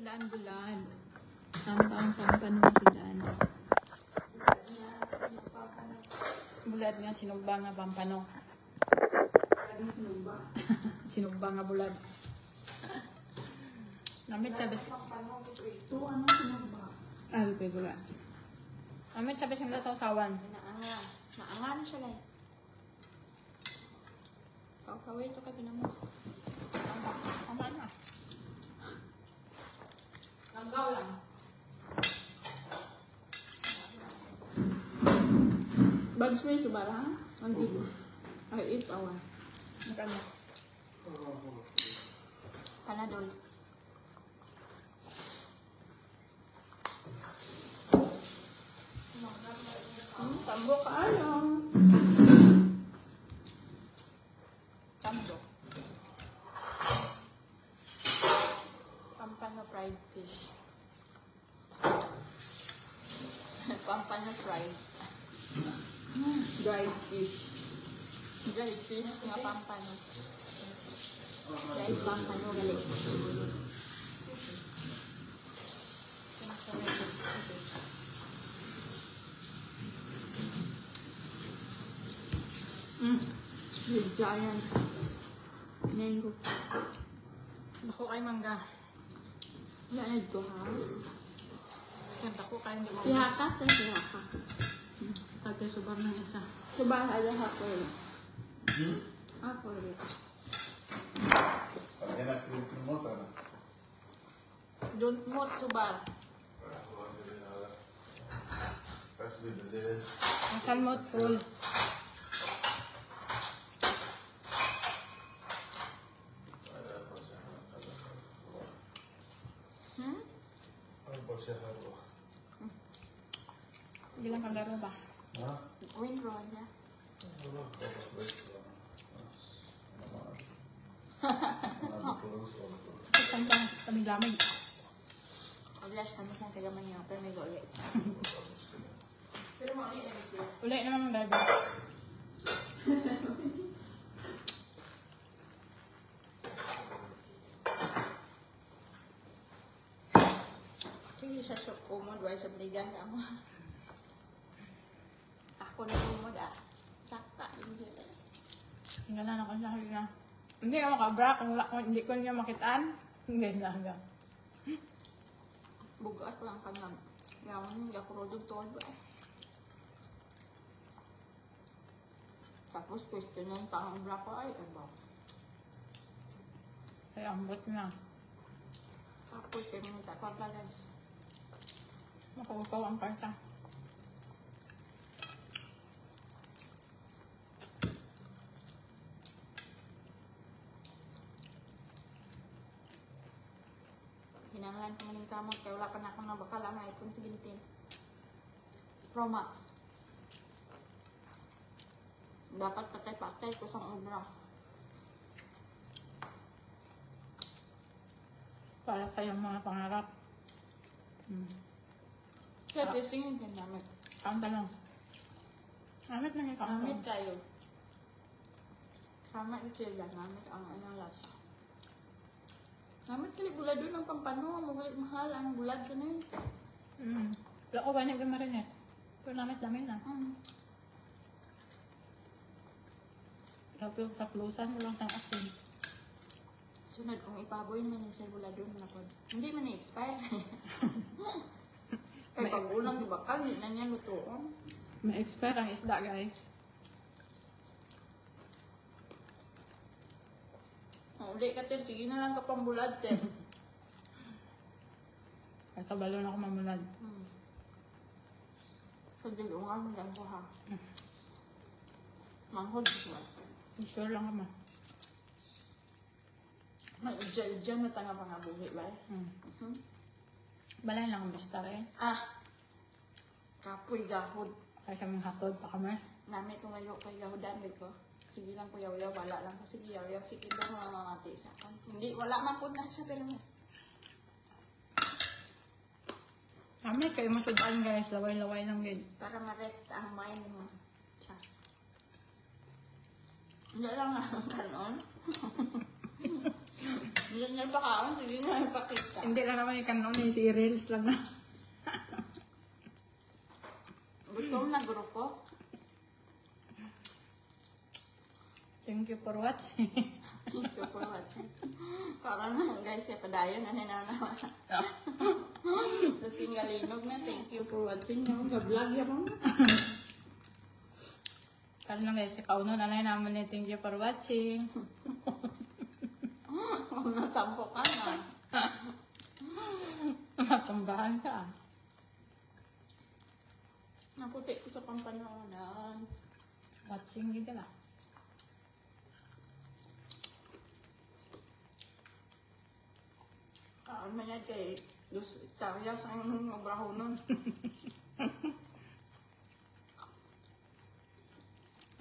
daan bulan. Tampang pampano si daan. Bulad nga sinugba nga pampano. Sinugba. Sinugba nga bulad. Namit sabi Ito, ano sinugba? ay kay bulad. Namit sabi sila sa usawan. Naangan. Naangan siya lang. Kawin ito ka ginamos. Tama na. Langgaw lang. Bags mo yung subara, ha? Hindi mo. Ay, ito, awan. Magkano? Panadol. Tambo ka ayaw. Tambo. Pampano fried fish. Pampano fried. Dried fish. Dried fish nga pampano. Dried pampano galing. The giant mango. Ako ay mangga. Yan ko ha. Kanta ko kayo hindi mo. Pihaka ka, pihaka. Tagay subar ng isa. Subara aja ako eh. Ako eh. Don't mot subar. Ang salmot full. Bilang kang ba? Windrow niya. Saan ka kami lamig? Oblas kami sa kagaman niya. Pero may goli. Pero mo ulit na Uli naman ang driver. Sige sa umod. Why sa bligan ka mo? Ako na umod ah. Sakta. Tingnan na ako sa na. Hindi ka makabra kung hindi ko niya makitaan. Hindi na hanggang. Bugat lang ka na. Yaman yung gakurudog tuwad ba eh. Tapos questionan pa ang bra ko ay ba? Ay, ambot na. Tapos kaya mga tapag guys. Makukaw ang kanta. Hinanglan ko maning kamot kaya wala pa na akong nabakal ang iPhone 17 Pro Max. Dapat patay-patay ko sa obra. Para sa iyong mga pangarap. Kaya testing yung namit. Ang tanong. Namit lang yung Namit kaamit. kayo. Sama yung sila. Namit ang anong lasa. Namit kali bulad doon ang pampano. Magulit mahal ang bulad ka na yun. Lako ba nang marinet? Pero namit namin na. Tapos taplusan mo lang ng asin. Sunod kung ipaboy naman yung sa bulad doon na po. Hindi man na-expire. Kaya pag ulang di bakal, hindi na niya lutoon. May expert ang isda, guys. Uli ka te, sige na lang ka pang bulad te. Kaya kabalo na ako mamulad. Sa dilungan mo lang ko ha. Manghod ko. Sure lang ako. May udya-udya na tanga pa nga buhi ba? Balay lang ang basta rin. Kapoy gahod. Kaya kaming hatod pa kami. Nami tumayo kay gahodan ko. Sige lang kuya uyaw, wala lang ko. Sige yaw-yaw, sige daw mga mamati sa akin. Hindi, wala man po na siya pero Kami kayo masubaan, guys. Laway-laway lang din. para ma-rest ang mind mo. Siya. Hindi lang nga kanon. Hindi Nagpakaon, sige na ipakita. Hindi lang naman ikanon eh, si Reels lang na. Gutom na grupo. Thank you for watching. Thank you for watching. Parang guys, ya padayon na naman. Tapos kingalinog na, thank you for watching. Yung vlog ya mo. Kala na guys, si Kauno na lang naman eh, thank you for watching. Kung natampo ka na. Matambahan ka. Naputi ko sa pampanonan. Watching gitu lah. Kaan man yan kay Dos Hectareas ang obraho nun.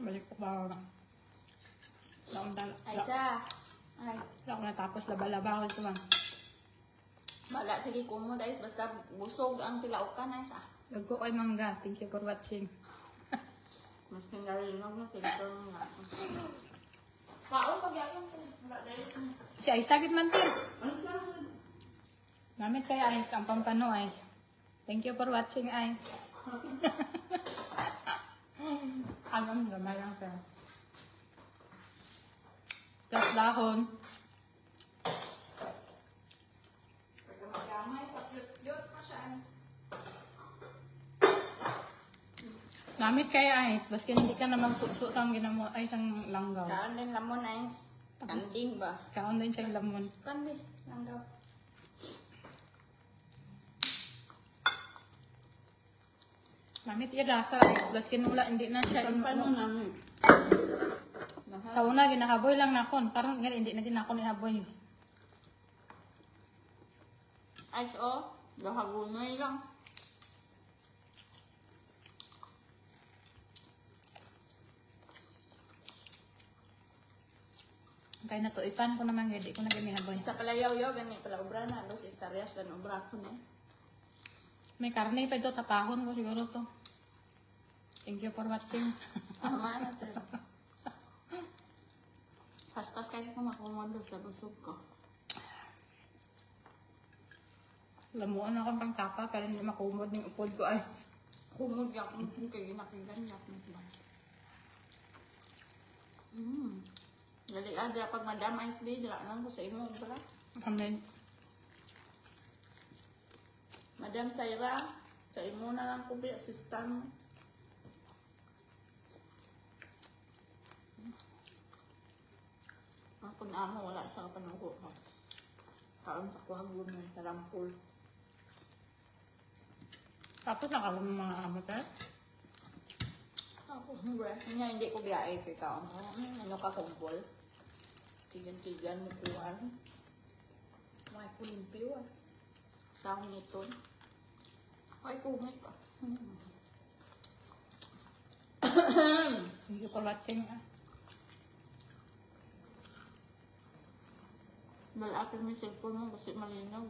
Balik ko ba ako. Ay, sa. Ay, Wala ko natapos laba-laba ko ito lang. bala sige kumo guys, basta busog ang tilaukan ay sa. Gagko kay mangga. Thank you for watching. Mas kingalinog na tinito nga. Kaon pag yakon ko. Si Ice, sakit man din. Ano sa? Namit kay Ice, ang pampano Ice. Thank you for watching Ice. Alam, gamay lang pero. Plus dahon. Pagkamay, pakyut-yut pa siya. Namit kay Ice, baski hindi ka na magsuso sa ginamo ay isang langgaw. Kaon din lamon nice. Kanding ba? Kaon din siya lamon. Kandi, langgaw. Namit irasa Ice, baski wala hindi na siya. Paano namin? Sa una, ginahaboy lang na kon. Parang nga, hindi na din ako nihaboy. Ay, so, dahagunoy lang. Kaya na to, ipan ko naman, hindi ko na ginihaboy. Basta pala yaw-yaw, gani pala obra na. Dos Hectareas dan obra ko na. May karne pa ito, tapahon ko siguro to. Thank you for watching. Tama na to. Pas-pas kayo ko makumondos na busog ko. Lamuan ako pang tapa, pero hindi makumod ng upod ko ay. Kumod yak mo kung kayo nakiganyak mo ba? Dali adra pag Madam Ice Bay, dala lang ko sa imo obra. Amen. Madam Saira, sa imo na lang ko ba assistant mo. Kung amo, wala siya kapanuho. Kaon pa ko ang gumay, karampol. Tapos nakalam ng mga amater. Ako, hindi ko biyahe kay kaon ko. Ano ka kumpol? Tigan-tigan mo kuwan. May kulimpyo ah. Sound nito. Ay, kumit ka. Thank you for watching. Dalapin mo yung cellphone mo kasi malinaw.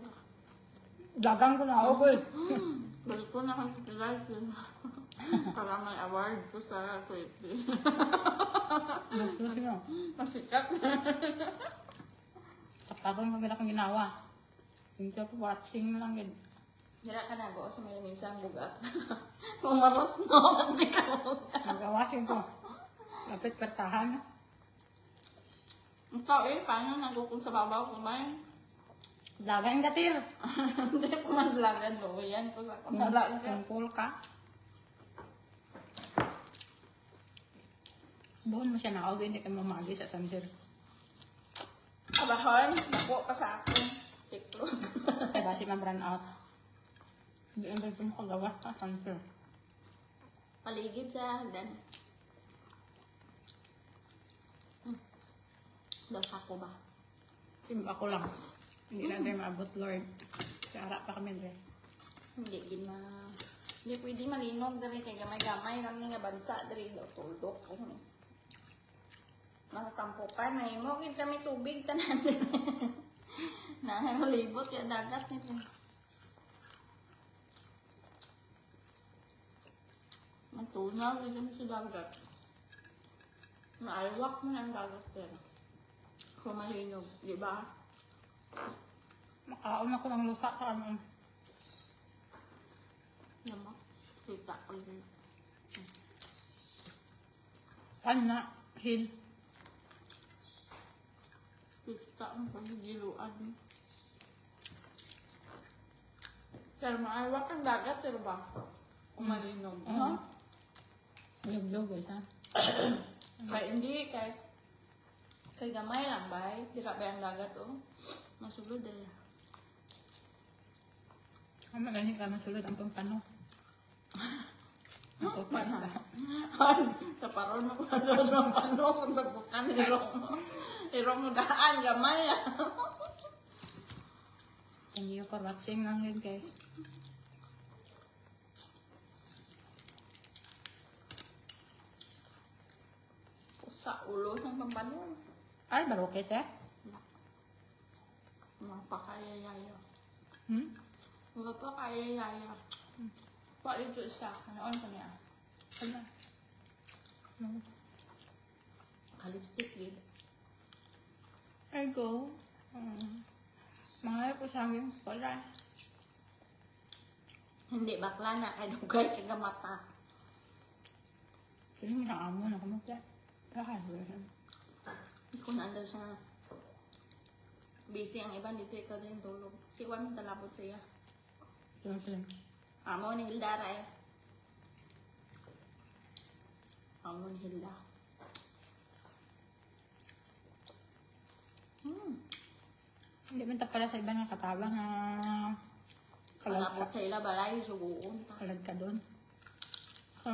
Dagang ko na ako eh. Balik ko na kang live yun. Para may award ko sa Kuwaiti. Mas na. Masikat. Saktapan ko gila kong ginawa. Thank you for watching na lang yun. Hira ka na ba o sa may minsang bugat? Kung maros no, hindi ka bugat. Mag-awashing ko. Lapit pertahan. Ikaw eh, paano nagukong sa babaw kumain? Dagan ka, Tir. Hindi ko madlagan mo. Yan ko sa kamalaan ka. Tungkol ka. Buhon mo siya na ako, hindi ka mamagi sa Samsir. Kabahon, nakuha ka sa akin. Tiklog. Ay, basi ma-run out. Hindi ang dito mo kagawa sa Samsir. Paligid sa hagdan. Dasa ko ba? Timba ko lang. Hindi na tayo maabot, Lord. Sa harap pa kami, Dre. Hindi gina. Hindi pwede malinog dari kay gamay-gamay lang nga bansa dari do tuldok. Nakatampukan na mo gid kami tubig tanan. Nahalibot ya dagat nito. Matunaw gid kami sa dagat. Naiwak mo ng dagat pero. Kung malinog, di ba? Makaon ako ng lusa ka ano. Naman. Kita ko yun. Ano na? Hill. Kita ang paghigiluan. Sir, maawak ang dagat, sir ba? Umalinog. Oo. Lug-lug, guys, ha? Kaya hindi, kay gamay lang ba? Di ka ba ang dagat, oh? Masulod din. Ang magaling ka masulod ang pampano. Ako pa Mana? na. Sa paron mo masulod ng pano kung tabukan irong mo. Irong mo daan, gamay ah. Thank you for watching lang yun, guys. Sa ulo sa pampano. Ay, barokit eh? Mga pakayayaya. Hmm? Mga pakayayaya. Pa ito isa. Kanoon pa niya. Ano? Ano? Kalipstick din. I go. Mga po sa akin, wala. Hindi bakla na. Ay, dugay kay mata. Kasi may naamo na kumutya. Bakit? Hindi ko naandar siya. Busy ang iba dito, ikaw din tulog. Si Juan mo talabot siya. Ito sila. Amo ni Hilda eh. Amo ni Hilda. Hindi man ta pala sa iba nga katabang na Talabot sa ila balay, suguon ta. kalad ka doon. So,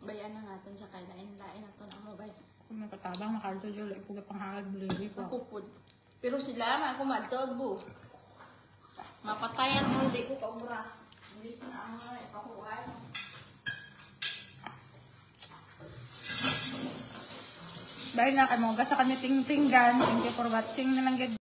Bayan na natin siya kay lain-lain natin ang mobile. kung may katabang, makalto dyan, like, kung panghagad, bulili ko. Nakupod. Pero sila man ako madtobo. Mapatayan mo, hindi ko kaumra. Hindi sila ang mga ipakuhan. Bye na kay mga sa kanya ting-tinggan. Thank you for watching na lang.